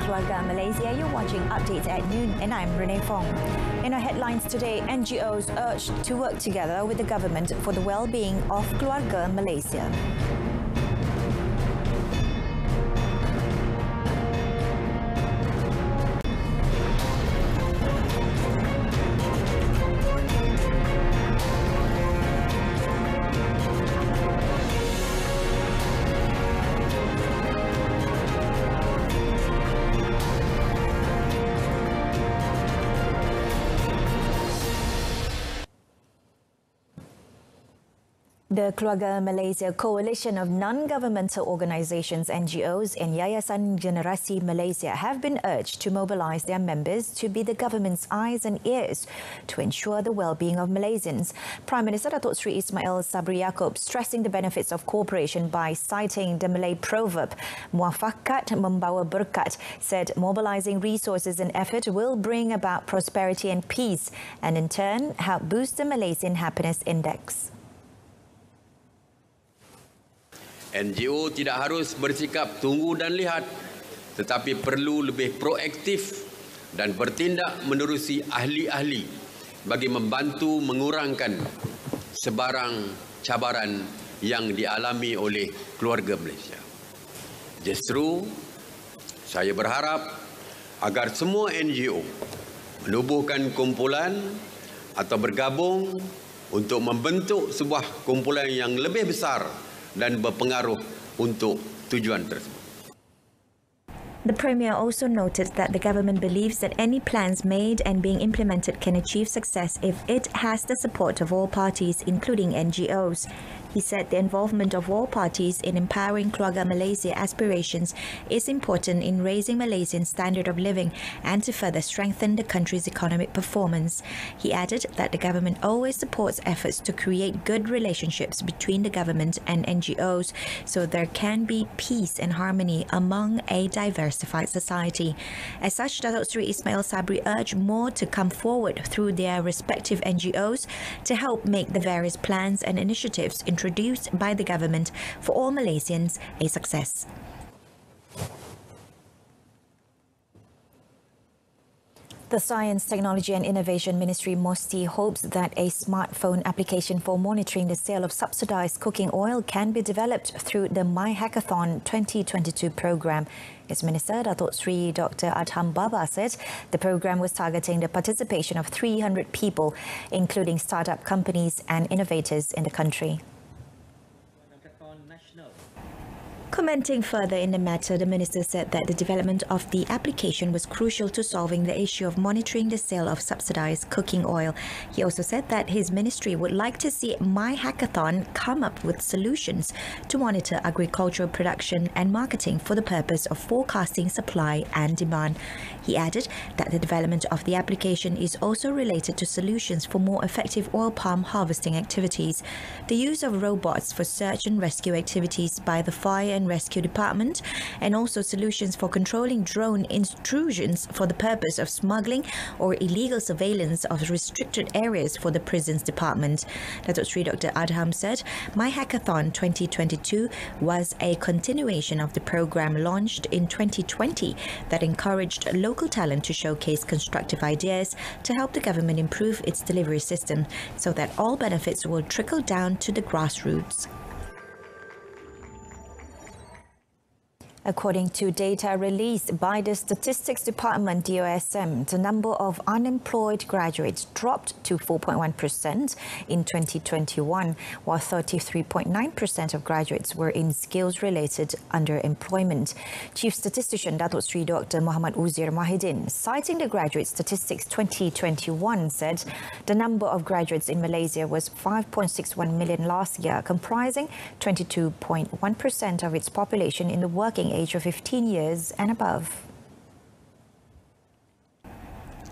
Keluarga Malaysia. You're watching Updates at Noon and I'm Renee Fong. In our headlines today, NGOs urged to work together with the government for the well-being of Keluarga Malaysia. The Keluarga Malaysia Coalition of Non-Governmental Organisations, NGOs and Yayasan Generasi Malaysia have been urged to mobilise their members to be the government's eyes and ears to ensure the well-being of Malaysians. Prime Minister Datuk Seri Ismail Sabri Yaakob stressing the benefits of cooperation by citing the Malay proverb, "Muafakat membawa berkat," said mobilising resources and effort will bring about prosperity and peace and in turn help boost the Malaysian Happiness Index. NGO tidak harus bersikap tunggu dan lihat, tetapi perlu lebih proaktif dan bertindak menerusi ahli-ahli bagi membantu mengurangkan sebarang cabaran yang dialami oleh keluarga Malaysia. Justru, saya berharap agar semua NGO menubuhkan kumpulan atau bergabung untuk membentuk sebuah kumpulan yang lebih besar dan berpengaruh untuk tujuan tersebut. The Premier also noted that the government believes that any plans made and being implemented can achieve success if it has the support of all parties, including NGOs. He said the involvement of all parties in empowering Keluarga Malaysia aspirations is important in raising Malaysian standard of living and to further strengthen the country's economic performance. He added that the government always supports efforts to create good relationships between the government and NGOs so there can be peace and harmony among a diversified society. As such, Datuk Seri Ismail Sabri urged more to come forward through their respective NGOs to help make the various plans and initiatives introduced by the government for all Malaysians a success. The Science, Technology and Innovation Ministry MOSTI hopes that a smartphone application for monitoring the sale of subsidised cooking oil can be developed through the My Hackathon 2022 program. Its Minister, Datuk Seri Dr. Adham Baba, said the program was targeting the participation of 300 people, including startup companies and innovators in the country. Commenting further in the matter, the minister said that the development of the application was crucial to solving the issue of monitoring the sale of subsidised cooking oil. He also said that his ministry would like to see My Hackathon come up with solutions to monitor agricultural production and marketing for the purpose of forecasting supply and demand. He added that the development of the application is also related to solutions for more effective oil palm harvesting activities, the use of robots for search and rescue activities by the Fire and Rescue Department, and also solutions for controlling drone intrusions for the purpose of smuggling or illegal surveillance of restricted areas for the Prisons Department. Datuk Seri Dr. Adham said My Hackathon 2022 was a continuation of the program launched in 2020 that encouraged local talent to showcase constructive ideas to help the government improve its delivery system so that all benefits will trickle down to the grassroots. According to data released by the Statistics Department (DOSM), the number of unemployed graduates dropped to 4.1% in 2021, while 33.9% of graduates were in skills-related underemployment. Chief Statistician Datuk Seri Dr. Muhammad Uzair Mahidin, citing the Graduate Statistics 2021, said the number of graduates in Malaysia was 5.61 million last year, comprising 22.1% of its population in the working age of 15 years and above.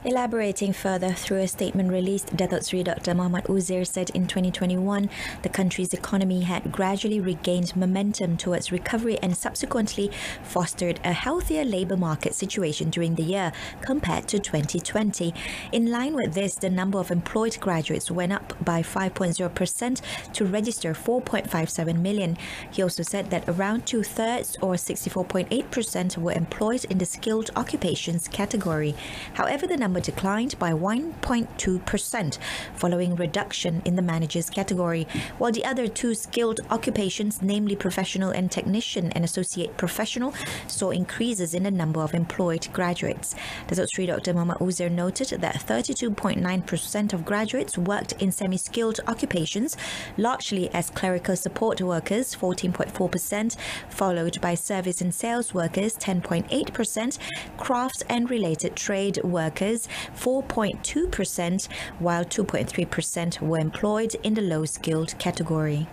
Elaborating further through a statement released, Datuk Seri Dr. Muhammad Uzair said in 2021, the country's economy had gradually regained momentum towards recovery and subsequently fostered a healthier labour market situation during the year compared to 2020. In line with this, the number of employed graduates went up by 5.0% to register 4.57 million. He also said that around two-thirds or 64.8% were employed in the skilled occupations category. However, the number declined by 1.2% following reduction in the managers category, while the other two skilled occupations, namely professional and technician and associate professional, saw increases in the number of employed graduates. Datuk Seri Dr. Muhammad Uzair noted that 32.9% of graduates worked in semi-skilled occupations, largely as clerical support workers, 14.4%, followed by service and sales workers, 10.8%, crafts and related trade workers, 4.2%, while 2.3% were employed in the low-skilled category.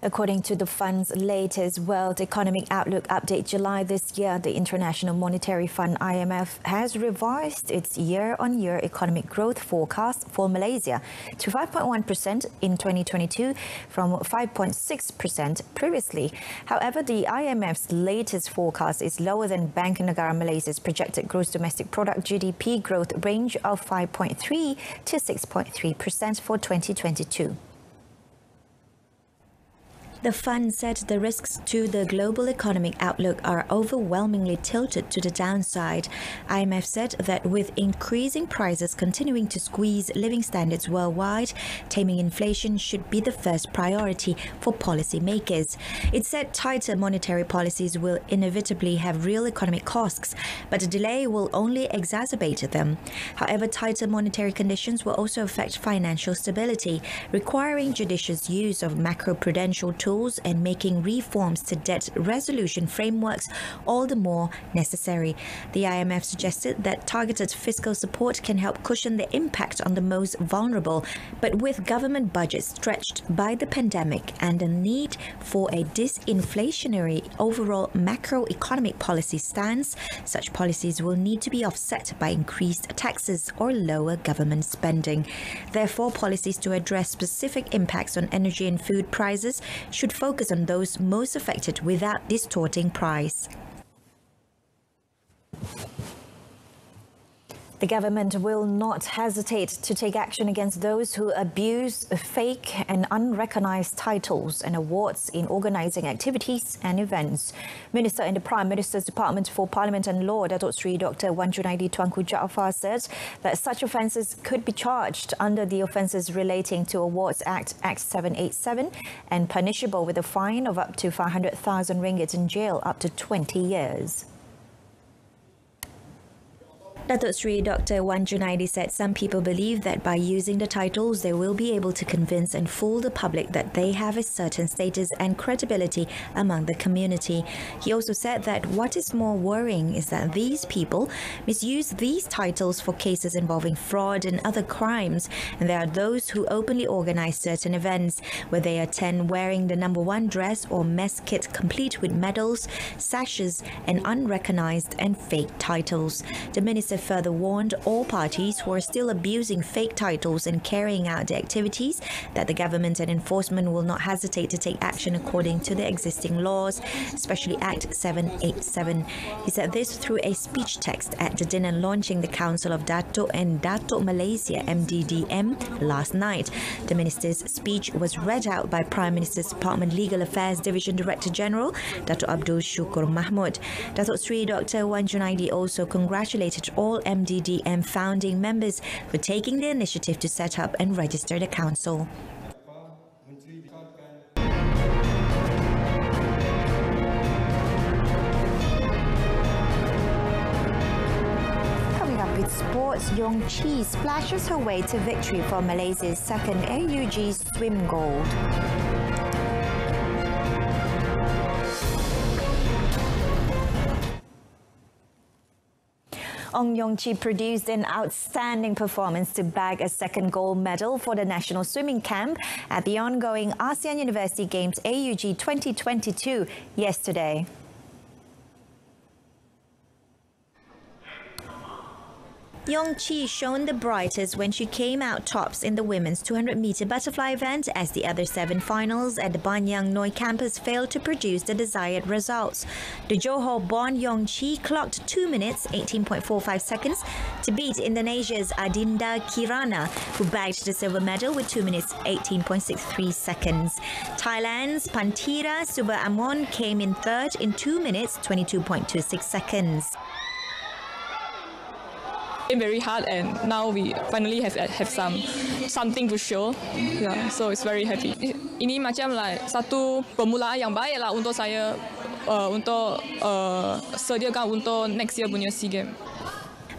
According to the fund's latest World Economic Outlook update July this year, the International Monetary Fund IMF has revised its year-on-year economic growth forecast for Malaysia to 5.1% in 2022 from 5.6% previously. However, the IMF's latest forecast is lower than Bank Negara Malaysia's projected gross domestic product GDP growth range of 5.3 to 6.3% for 2022. The fund said the risks to the global economic outlook are overwhelmingly tilted to the downside. IMF said that with increasing prices continuing to squeeze living standards worldwide, taming inflation should be the first priority for policymakers. It said tighter monetary policies will inevitably have real economic costs, but a delay will only exacerbate them. However, tighter monetary conditions will also affect financial stability, requiring judicious use of macroprudential tools and making reforms to debt resolution frameworks all the more necessary. The IMF suggested that targeted fiscal support can help cushion the impact on the most vulnerable, but with government budgets stretched by the pandemic and a need for a disinflationary overall macroeconomic policy stance, such policies will need to be offset by increased taxes or lower government spending. Therefore, policies to address specific impacts on energy and food prices should focus on those most affected without distorting price. The government will not hesitate to take action against those who abuse fake and unrecognised titles and awards in organising activities and events. Minister in the Prime Minister's Department for Parliament and Law, Datuk Seri Dr. Wan Junaidi Tuanku Jaafar, said that such offences could be charged under the Offences Relating to Awards Act, Act 787, and punishable with a fine of up to 500,000 ringgit and jail up to 20 years. Datuk Seri Dr. Wan Junaidi said some people believe that by using the titles, they will be able to convince and fool the public that they have a certain status and credibility among the community. He also said that what is more worrying is that these people misuse these titles for cases involving fraud and other crimes, and there are those who openly organize certain events where they attend wearing the #1 dress or mess kit complete with medals, sashes, and unrecognized and fake titles. The minister further warned all parties who are still abusing fake titles and carrying out the activities that the government and enforcement will not hesitate to take action according to the existing laws, especially Act 787. He said this through a speech text at the dinner launching the Council of Datuk and Datuk Malaysia MDDM last night. The minister's speech was read out by Prime Minister's Department Legal Affairs Division Director General Datuk Abdul Shukur Mahmud. Datuk Seri Dr. Wan Junaidi also congratulated all MDDM founding members for taking the initiative to set up and register the council. Coming up with sports, Yong Chi splashes her way to victory for Malaysia's second AUG swim gold. Ong Yong Chi produced an outstanding performance to bag a second gold medal for the national swimming camp at the ongoing ASEAN University Games AUG 2022 yesterday. Yongqi shone the brightest when she came out tops in the women's 200-meter butterfly event as the other 7 finals at the Banyang Noi campus failed to produce the desired results. The Johor-born Yongqi clocked 2 minutes 18.45 seconds to beat Indonesia's Adinda Kirana, who bagged the silver medal with 2 minutes 18.63 seconds. Thailand's Pantira Suba Amon came in third in 2 minutes 22.26 seconds. Very hard, and now we finally have something to show. Yeah, so it's very happy. Ini macam like satu permulaan yang baik lah untuk saya untuk sediakan untuk next year punya SEA Games.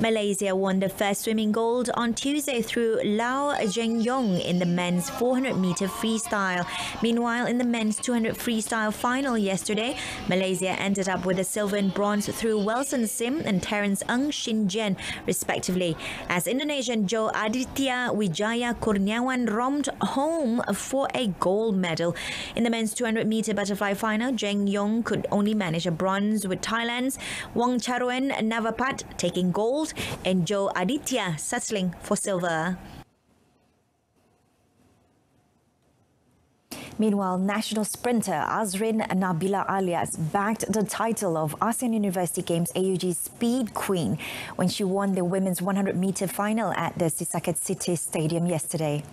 Malaysia won the first swimming gold on Tuesday through Lau Zhengyong in the men's 400-meter freestyle. Meanwhile, in the men's 200 freestyle final yesterday, Malaysia ended up with a silver and bronze through Welson Sim and Terence Ng Shin Jen, respectively, as Indonesian Joe Aditya Wijaya Kurniawan romped home for a gold medal. In the men's 200-meter butterfly final, Zheng Yong could only manage a bronze, with Thailand's Wong Charuen Navapat taking gold and Joe Aditya settling for silver. Meanwhile, national sprinter Azrin Nabila Alias bagged the title of ASEAN University Games AUG Speed Queen when she won the women's 100-meter final at the Sisaket City Stadium yesterday.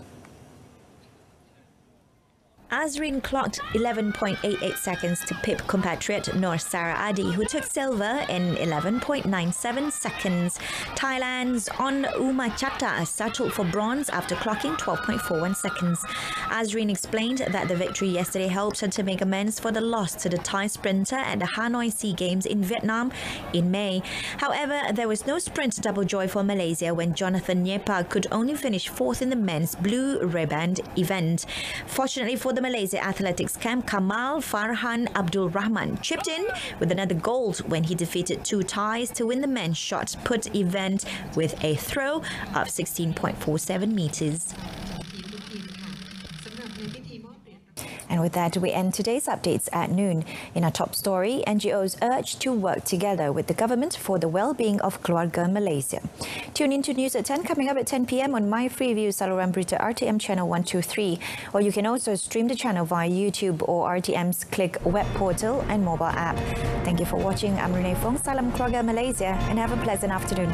Azrin clocked 11.88 seconds to pip compatriot Nur Sarah Adi, who took silver in 11.97 seconds. Thailand's On Umachata settled for bronze after clocking 12.41 seconds. Azrin explained that the victory yesterday helped her to make amends for the loss to the Thai sprinter at the Hanoi SEA Games in Vietnam in May. However, there was no sprint double joy for Malaysia when Jonathan Nyepa could only finish 4th in the men's blue ribband event. Fortunately for the Malaysia athletics camp, Kamal Farhan Abdul Rahman chipped in with another gold when he defeated 2 Thais to win the men's shot put event with a throw of 16.47 meters. And with that, we end today's updates at noon. In our top story, NGOs urge to work together with the government for the well-being of Keluarga Malaysia. Tune in to News at 10 coming up at 10 p.m. on My Freeview saluran Berita RTM channel 123. Or you can also stream the channel via YouTube or RTM's Click web portal and mobile app. Thank you for watching. I'm Renee Fong. Salam Keluarga Malaysia and have a pleasant afternoon.